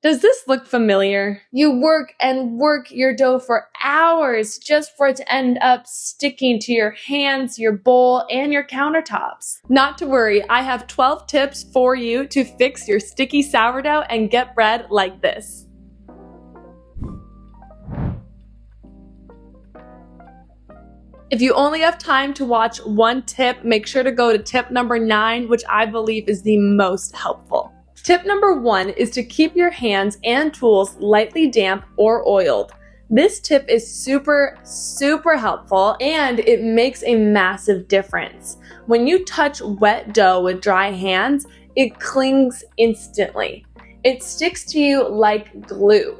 Does this look familiar? You work and work your dough for hours just for it to end up sticking to your hands, your bowl, and your countertops. Not to worry, I have 12 tips for you to fix your sticky sourdough and get bread like this. If you only have time to watch one tip, make sure to go to tip number 9, which I believe is the most helpful. Tip number 1 is to keep your hands and tools lightly damp or oiled. This tip is super helpful, and it makes a massive difference. When you touch wet dough with dry hands, it clings instantly. It sticks to you like glue.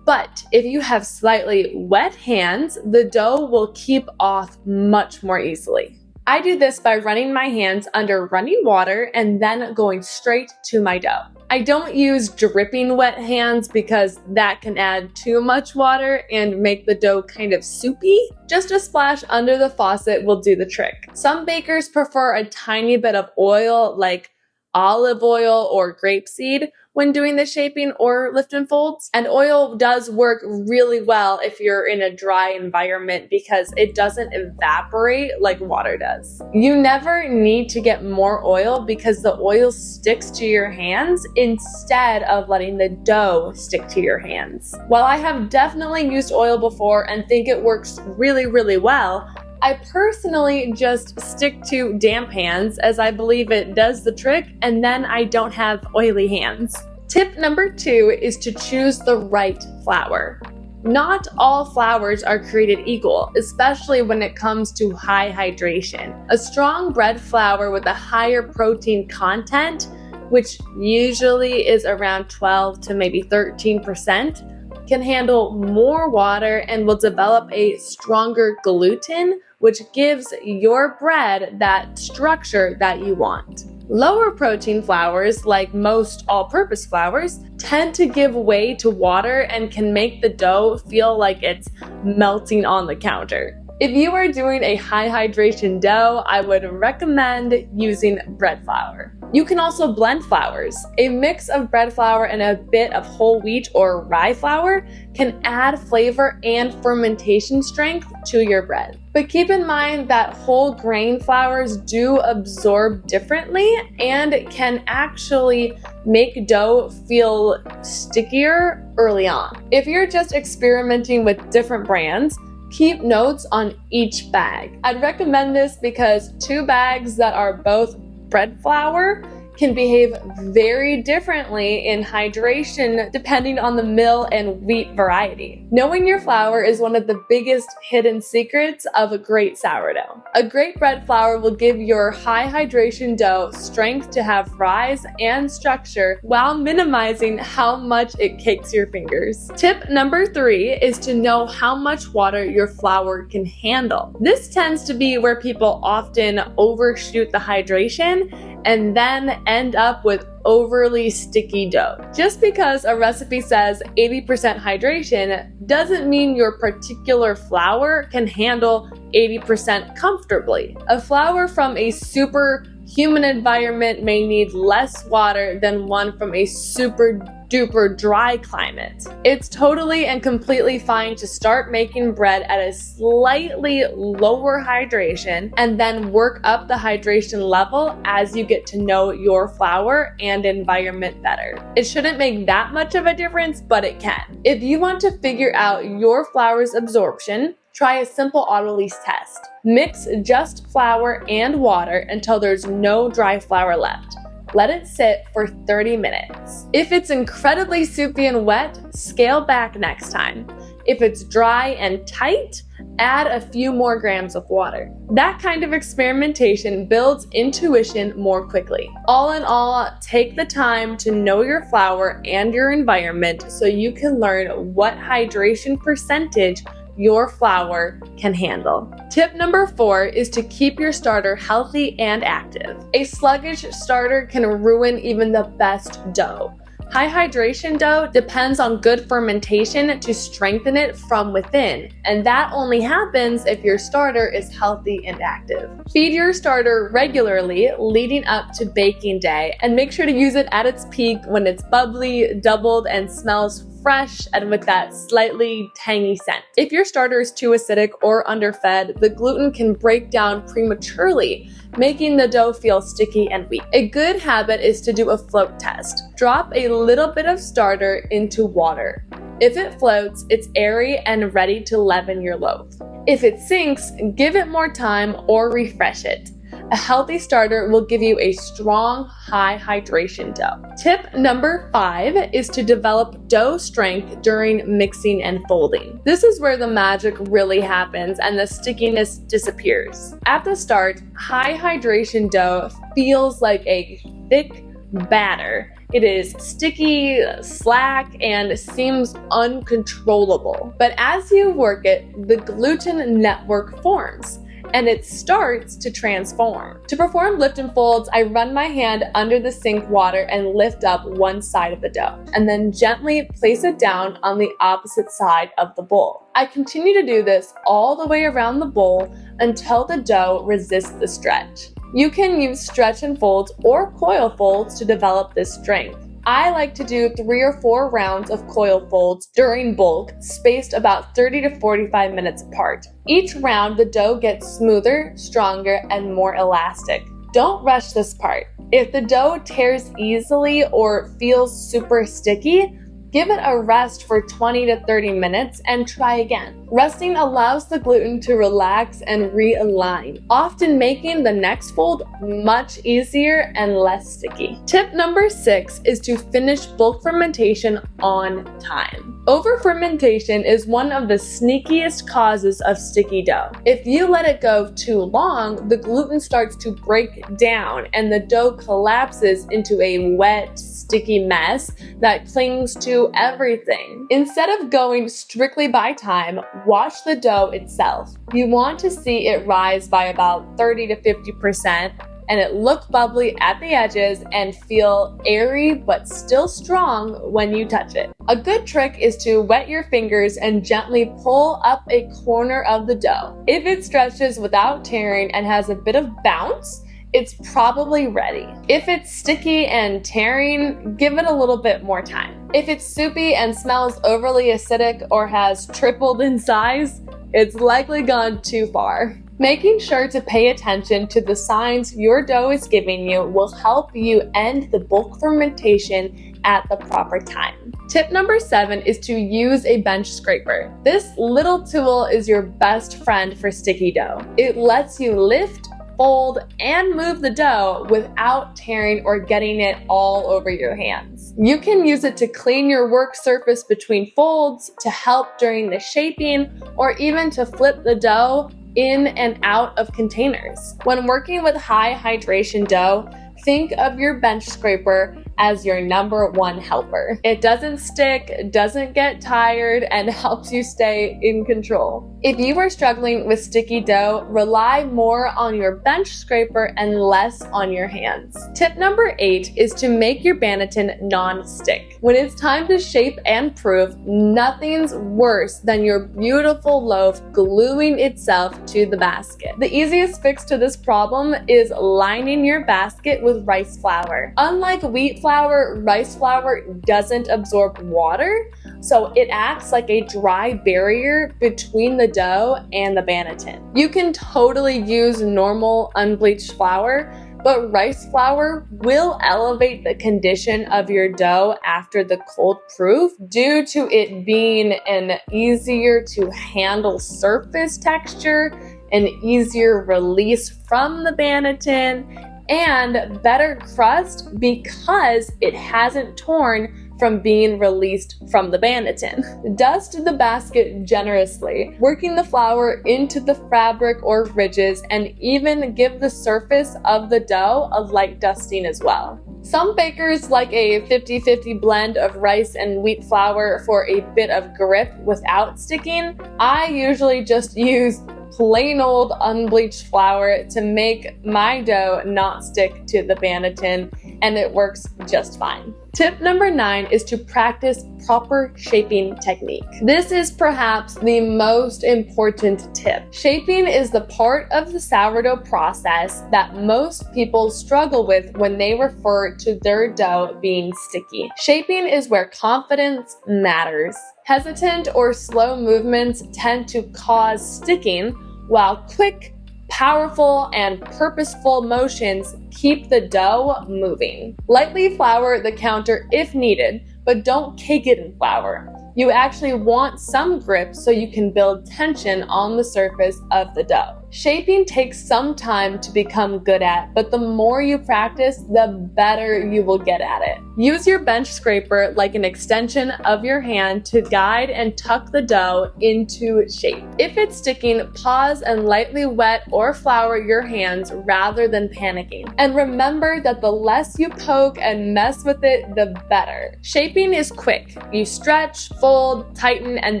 But if you have slightly wet hands, the dough will keep off much more easily. I do this by running my hands under running water and then going straight to my dough. I don't use dripping wet hands because that can add too much water and make the dough kind of soupy. Just a splash under the faucet will do the trick. Some bakers prefer a tiny bit of oil like olive oil or grapeseed when doing the shaping or lift and folds. And oil does work really well if you're in a dry environment because it doesn't evaporate like water does. You never need to get more oil because the oil sticks to your hands instead of letting the dough stick to your hands. While I have definitely used oil before and think it works really well, I personally just stick to damp hands as I believe it does the trick, and then I don't have oily hands. Tip number 2 is to choose the right flour. Not all flours are created equal, especially when it comes to high hydration. A strong bread flour with a higher protein content, which usually is around 12 to maybe 13%, can handle more water and will develop a stronger gluten, which gives your bread that structure that you want. Lower protein flours, like most all-purpose flours, tend to give way to water and can make the dough feel like it's melting on the counter. If you are doing a high hydration dough, I would recommend using bread flour. You can also blend flours. A mix of bread flour and a bit of whole wheat or rye flour can add flavor and fermentation strength to your bread. But keep in mind that whole grain flours do absorb differently and can actually make dough feel stickier early on. If you're just experimenting with different brands, keep notes on each bag. I'd recommend this because 2 bags that are both bread flour can behave very differently in hydration depending on the mill and wheat variety. Knowing your flour is one of the biggest hidden secrets of a great sourdough. A great bread flour will give your high hydration dough strength to have rise and structure while minimizing how much it cakes your fingers. Tip number 3 is to know how much water your flour can handle. This tends to be where people often overshoot the hydration and then end up with overly sticky dough. Just because a recipe says 80% hydration doesn't mean your particular flour can handle 80% comfortably. A flour from a super humid environment may need less water than one from a super duper dry climate. It's totally and completely fine to start making bread at a slightly lower hydration and then work up the hydration level as you get to know your flour and environment better. It shouldn't make that much of a difference, but it can. If you want to figure out your flour's absorption, try a simple autolyse test. Mix just flour and water until there's no dry flour left. Let it sit for 30 minutes. If it's incredibly soupy and wet, scale back next time. If it's dry and tight, add a few more grams of water. That kind of experimentation builds intuition more quickly. All in all, take the time to know your flour and your environment so you can learn what hydration percentage your flour can handle. Tip number 4 is to keep your starter healthy and active. A sluggish starter can ruin even the best dough. High hydration dough depends on good fermentation to strengthen it from within, and that only happens if your starter is healthy and active. Feed your starter regularly leading up to baking day, and make sure to use it at its peak when it's bubbly, doubled, and smells fresh and with that slightly tangy scent. If your starter is too acidic or underfed, the gluten can break down prematurely, making the dough feel sticky and weak. A good habit is to do a float test. Drop a little bit of starter into water. If it floats, it's airy and ready to leaven your loaf. If it sinks, give it more time or refresh it. A healthy starter will give you a strong, high hydration dough. Tip number 5 is to develop dough strength during mixing and folding. This is where the magic really happens and the stickiness disappears. At the start, high hydration dough feels like a thick batter. It is sticky, slack, and seems uncontrollable. But as you work it, the gluten network forms, and it starts to transform. To perform lift and folds, I run my hand under the sink water and lift up one side of the dough, and then gently place it down on the opposite side of the bowl. I continue to do this all the way around the bowl until the dough resists the stretch. You can use stretch and folds or coil folds to develop this strength. I like to do 3 or 4 rounds of coil folds during bulk, spaced about 30 to 45 minutes apart. Each round, the dough gets smoother, stronger, and more elastic. Don't rush this part. If the dough tears easily or feels super sticky, give it a rest for 20 to 30 minutes and try again. Resting allows the gluten to relax and realign, often making the next fold much easier and less sticky. Tip number 6 is to finish bulk fermentation on time. Over-fermentation is one of the sneakiest causes of sticky dough. If you let it go too long, the gluten starts to break down and the dough collapses into a wet, sticky mess that clings to everything. Instead of going strictly by time, watch the dough itself. You want to see it rise by about 30 to 50% and it look bubbly at the edges and feel airy but still strong when you touch it. A good trick is to wet your fingers and gently pull up a corner of the dough. If it stretches without tearing and has a bit of bounce, it's probably ready. If it's sticky and tearing, give it a little bit more time. If it's soupy and smells overly acidic or has tripled in size, it's likely gone too far. Making sure to pay attention to the signs your dough is giving you will help you end the bulk fermentation at the proper time. Tip number 7 is to use a bench scraper. This little tool is your best friend for sticky dough. It lets you lift, fold, and move the dough without tearing or getting it all over your hands. You can use it to clean your work surface between folds, to help during the shaping, or even to flip the dough in and out of containers. When working with high hydration dough, think of your bench scraper as your number 1 helper. It doesn't stick, doesn't get tired, and helps you stay in control. If you are struggling with sticky dough, rely more on your bench scraper and less on your hands. Tip number 8 is to make your banneton non-stick. When it's time to shape and proof, nothing's worse than your beautiful loaf gluing itself to the basket. The easiest fix to this problem is lining your basket with rice flour. Unlike wheat flour, rice flour doesn't absorb water, so it acts like a dry barrier between the dough and the banneton. You can totally use normal unbleached flour, but rice flour will elevate the condition of your dough after the cold proof due to it being an easier to handle surface texture, an easier release from the banneton, and better crust because it hasn't torn from being released from the banneton. Dust the basket generously, working the flour into the fabric or ridges, and even give the surface of the dough a light dusting as well. Some bakers like a 50-50 blend of rice and wheat flour for a bit of grip without sticking. I usually just use plain old unbleached flour to make my dough not stick to the banneton, and it works just fine. Tip number 9 is to practice proper shaping technique. This is perhaps the most important tip. Shaping is the part of the sourdough process that most people struggle with when they refer to their dough being sticky. Shaping is where confidence matters. Hesitant or slow movements tend to cause sticking, while quick, powerful, and purposeful motions keep the dough moving. Lightly flour the counter if needed, but don't cake it in flour. You actually want some grip so you can build tension on the surface of the dough. Shaping takes some time to become good at, but the more you practice, the better you will get at it. Use your bench scraper like an extension of your hand to guide and tuck the dough into shape. If it's sticking, pause and lightly wet or flour your hands rather than panicking. And remember that the less you poke and mess with it, the better. Shaping is quick. You stretch, fold, tighten, and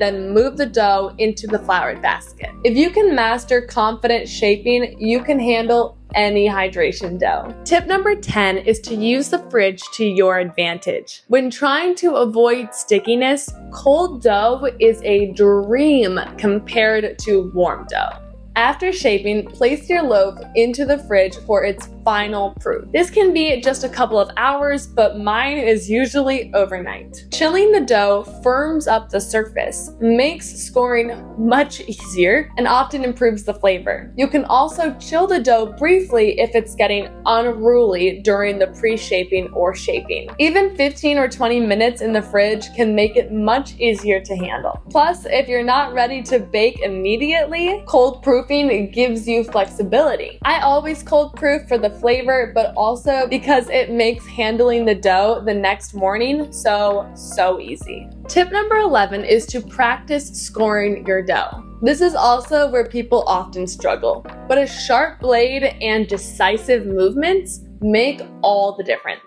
then move the dough into the floured basket. If you can master confident shaping, you can handle any hydration dough. Tip number 10 is to use the fridge to your advantage. When trying to avoid stickiness, cold dough is a dream compared to warm dough. After shaping, place your loaf into the fridge for its final proof. This can be just a couple of hours, but mine is usually overnight. Chilling the dough firms up the surface, makes scoring much easier, and often improves the flavor. You can also chill the dough briefly if it's getting unruly during the pre-shaping or shaping. Even 15 or 20 minutes in the fridge can make it much easier to handle. Plus, if you're not ready to bake immediately, cold proofing gives you flexibility. I always cold proof for the flavor, but also because it makes handling the dough the next morning so easy. Tip number 11 is to practice scoring your dough. This is also where people often struggle, but a sharp blade and decisive movements make all the difference.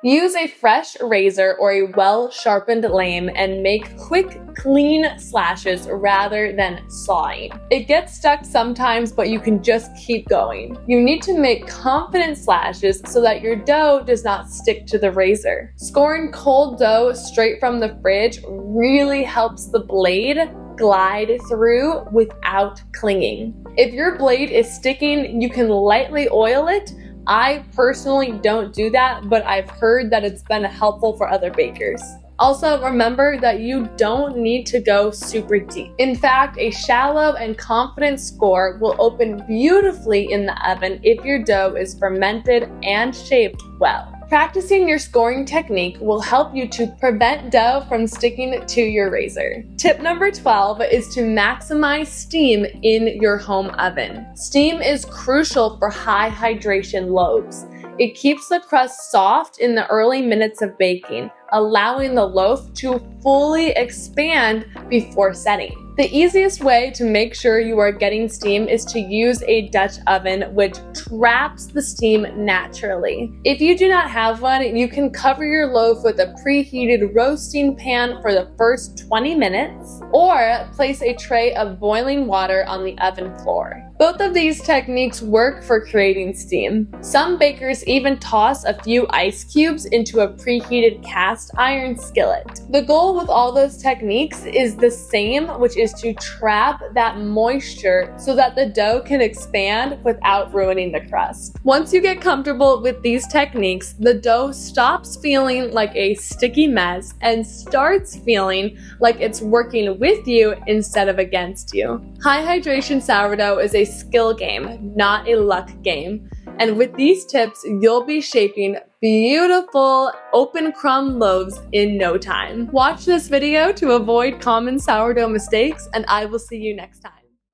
Use a fresh razor or a well-sharpened lame and make quick, clean slashes rather than sawing. It gets stuck sometimes, but you can just keep going. You need to make confident slashes so that your dough does not stick to the razor. Scoring cold dough straight from the fridge really helps the blade glide through without clinging. If your blade is sticking, you can lightly oil it. I personally don't do that, but I've heard that it's been helpful for other bakers. Also, remember that you don't need to go super deep. In fact, a shallow and confident score will open beautifully in the oven if your dough is fermented and shaped well. Practicing your scoring technique will help you to prevent dough from sticking to your razor. Tip number 12 is to maximize steam in your home oven. Steam is crucial for high hydration loaves. It keeps the crust soft in the early minutes of baking, allowing the loaf to fully expand before setting. The easiest way to make sure you are getting steam is to use a Dutch oven, which traps the steam naturally. If you do not have one, you can cover your loaf with a preheated roasting pan for the first 20 minutes, or place a tray of boiling water on the oven floor. Both of these techniques work for creating steam. Some bakers even toss a few ice cubes into a preheated cast iron skillet. The goal with all those techniques is the same, which is to trap that moisture so that the dough can expand without ruining the crust. Once you get comfortable with these techniques, the dough stops feeling like a sticky mess and starts feeling like it's working with you instead of against you. High hydration sourdough is a skill game, not a luck game. And with these tips, you'll be shaping beautiful open crumb loaves in no time. Watch this video to avoid common sourdough mistakes, and I will see you next time.